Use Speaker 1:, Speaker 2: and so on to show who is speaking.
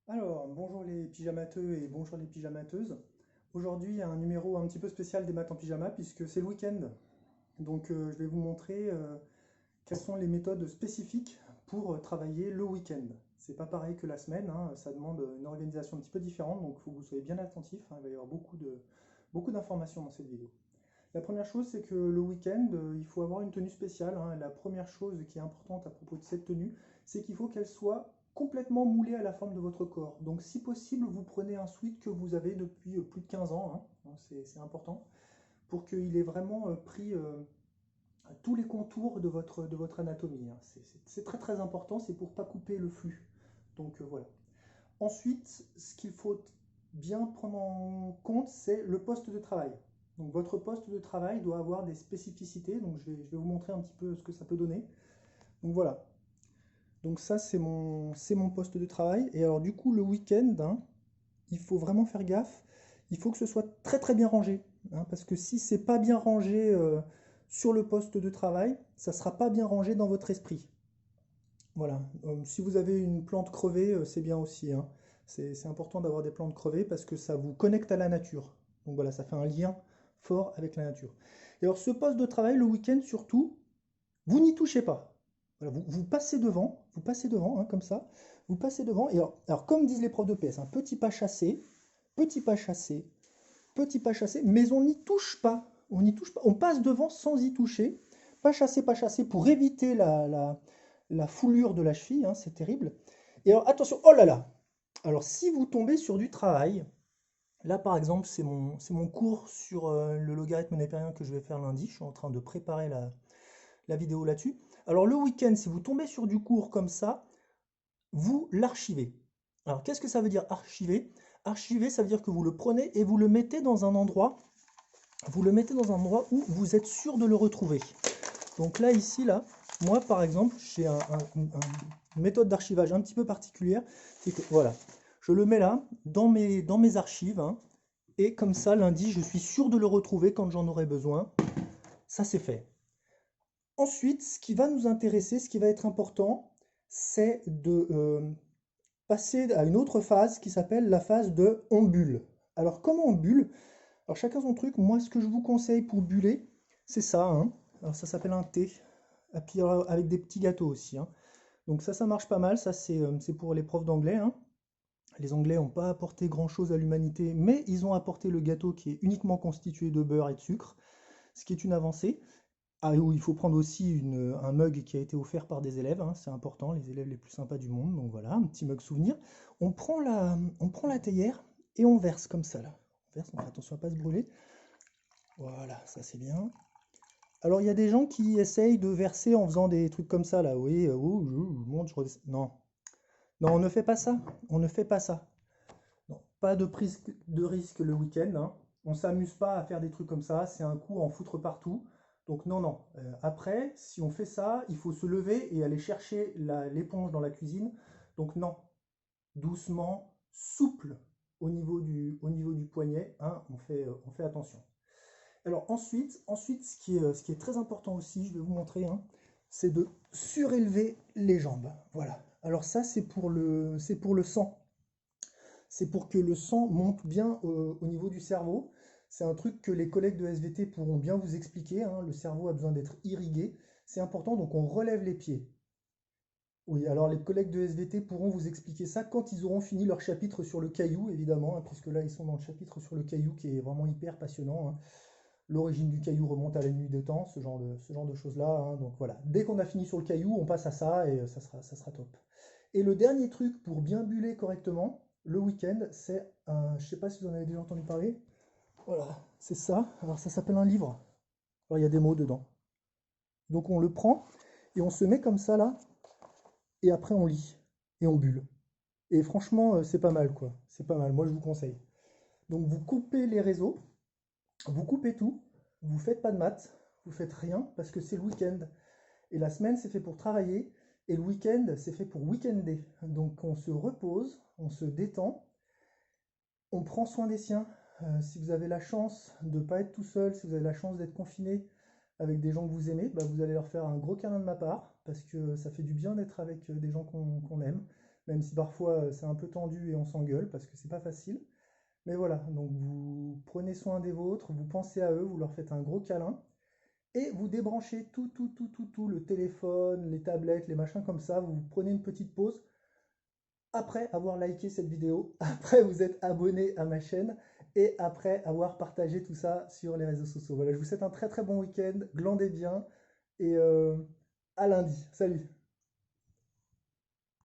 Speaker 1: Alors, bonjour les pyjamateux et bonjour les pyjamateuses. Aujourd'hui, un numéro un petit peu spécial des maths en pyjama puisque c'est le week-end. Donc, je vais vous montrer quelles sont les méthodes spécifiques pour travailler le week-end. C'est pas pareil que la semaine, hein, ça demande une organisation un petit peu différente, donc il faut que vous soyez bien attentifs, hein, il va y avoir beaucoup d'informations dans cette vidéo. La première chose, c'est que le week-end, il faut avoir une tenue spéciale, hein. La première chose qui est importante à propos de cette tenue, c'est qu'il faut qu'elle soit complètement moulée à la forme de votre corps. Donc si possible, vous prenez un sweat que vous avez depuis plus de 15 ans, hein, c'est important, pour qu'il ait vraiment pris tous les contours de votre anatomie, hein. C'est très très important, c'est pour ne pas couper le flux. Donc voilà. Ensuite, ce qu'il faut bien prendre en compte, c'est le poste de travail. Donc votre poste de travail doit avoir des spécificités. Donc je vais vous montrer un petit peu ce que ça peut donner. Donc voilà. Donc ça, c'est mon poste de travail. Et alors du coup, le week-end, hein, il faut vraiment faire gaffe. Il faut que ce soit très très bien rangé, hein, parce que si c'est pas bien rangé sur le poste de travail, ça sera pas bien rangé dans votre esprit. Voilà. Si vous avez une plante crevée, c'est bien aussi, hein. C'est important d'avoir des plantes crevées parce que ça vous connecte à la nature. Donc voilà, ça fait un lien fort avec la nature. Et alors ce poste de travail, le week-end surtout, vous n'y touchez pas. Voilà, vous passez devant, hein, comme ça, vous passez devant. Et alors, comme disent les profs de PS, un petit pas chassé, petit pas chassé, petit pas chassé, mais on n'y touche pas. On n'y touche pas. On passe devant sans y toucher. Pas chassé pour éviter la foulure de la cheville, hein, c'est terrible. Et alors attention, oh là là! Alors si vous tombez sur du travail, là par exemple c'est mon cours sur le logarithme népérien que je vais faire lundi, je suis en train de préparer la vidéo là-dessus. Alors le week-end, si vous tombez sur du cours comme ça, vous l'archivez. Alors qu'est-ce que ça veut dire archiver? Archiver, ça veut dire que vous le prenez et vous le mettez dans un endroit où vous êtes sûr de le retrouver. Donc là, ici, là, moi par exemple, j'ai une méthode d'archivage un petit peu particulière. C'est que voilà, je le mets là, dans mes archives, hein, et comme ça, lundi, je suis sûr de le retrouver quand j'en aurai besoin. Ça, c'est fait. Ensuite, ce qui va nous intéresser, ce qui va être important, c'est de passer à une autre phase qui s'appelle la phase de on bulle. Alors, comment on bulle? Alors, chacun son truc. Moi, ce que je vous conseille pour buller, c'est ça, hein. Alors, ça s'appelle un thé. Et puis, avec des petits gâteaux aussi, hein. Donc ça marche pas mal. Ça, c'est pour les profs d'anglais, hein. Les Anglais n'ont pas apporté grand-chose à l'humanité, mais ils ont apporté le gâteau qui est uniquement constitué de beurre et de sucre, ce qui est une avancée. Ah oui, il faut prendre aussi un mug qui a été offert par des élèves, hein, c'est important, les élèves les plus sympas du monde, donc voilà, un petit mug souvenir. On prend la théière et on verse comme ça là. On verse, on fait attention à ne pas se brûler. Voilà, ça c'est bien. Alors il y a des gens qui essayent de verser en faisant des trucs comme ça là, oui, je monte, je redescends. Non, non, on ne fait pas ça, on ne fait pas ça. Non, pas de prise de risque le week-end, hein. On ne s'amuse pas à faire des trucs comme ça, c'est un coup en foutre partout. Donc non, non. Après, si on fait ça, il faut se lever et aller chercher l'éponge dans la cuisine. Donc non, doucement, souple au niveau du poignet, hein, on fait attention. Alors ensuite ce qui est très important aussi, je vais vous montrer, hein, c'est de surélever les jambes. Voilà. Alors ça, c'est pour le sang. C'est pour que le sang monte bien au niveau du cerveau. C'est un truc que les collègues de SVT pourront bien vous expliquer, hein. Le cerveau a besoin d'être irrigué. C'est important, donc on relève les pieds. Oui, alors les collègues de SVT pourront vous expliquer ça quand ils auront fini leur chapitre sur le caillou, évidemment, hein, puisque là ils sont dans le chapitre sur le caillou qui est vraiment hyper passionnant, hein. L'origine du caillou remonte à la nuit des temps, ce genre de choses-là, hein. Donc voilà, dès qu'on a fini sur le caillou, on passe à ça et ça sera top. Et le dernier truc pour bien buller correctement, le week-end, c'est un, je sais pas si vous en avez déjà entendu parler, voilà, c'est ça. Alors ça s'appelle un livre. Alors il y a des mots dedans. Donc on le prend et on se met comme ça là, et après on lit et on bulle. Et franchement, c'est pas mal quoi. C'est pas mal, moi je vous conseille. Donc vous coupez les réseaux, vous coupez tout, vous faites pas de maths, vous faites rien parce que c'est le week-end. Et la semaine c'est fait pour travailler et le week-end c'est fait pour week-ender. Donc on se repose, on se détend, on prend soin des siens. Si vous avez la chance de ne pas être tout seul, si vous avez la chance d'être confiné avec des gens que vous aimez, bah, vous allez leur faire un gros câlin de ma part parce que ça fait du bien d'être avec des gens qu'on aime. même si parfois c'est un peu tendu et on s'engueule parce que c'est pas facile. Mais voilà, donc vous prenez soin des vôtres, vous pensez à eux, vous leur faites un gros câlin, et vous débranchez tout, le téléphone, les tablettes, les machins comme ça, vous prenez une petite pause, après avoir liké cette vidéo, après vous êtes abonné à ma chaîne, et après avoir partagé tout ça sur les réseaux sociaux. Voilà, je vous souhaite un très très bon week-end, glandez bien, et à lundi. Salut!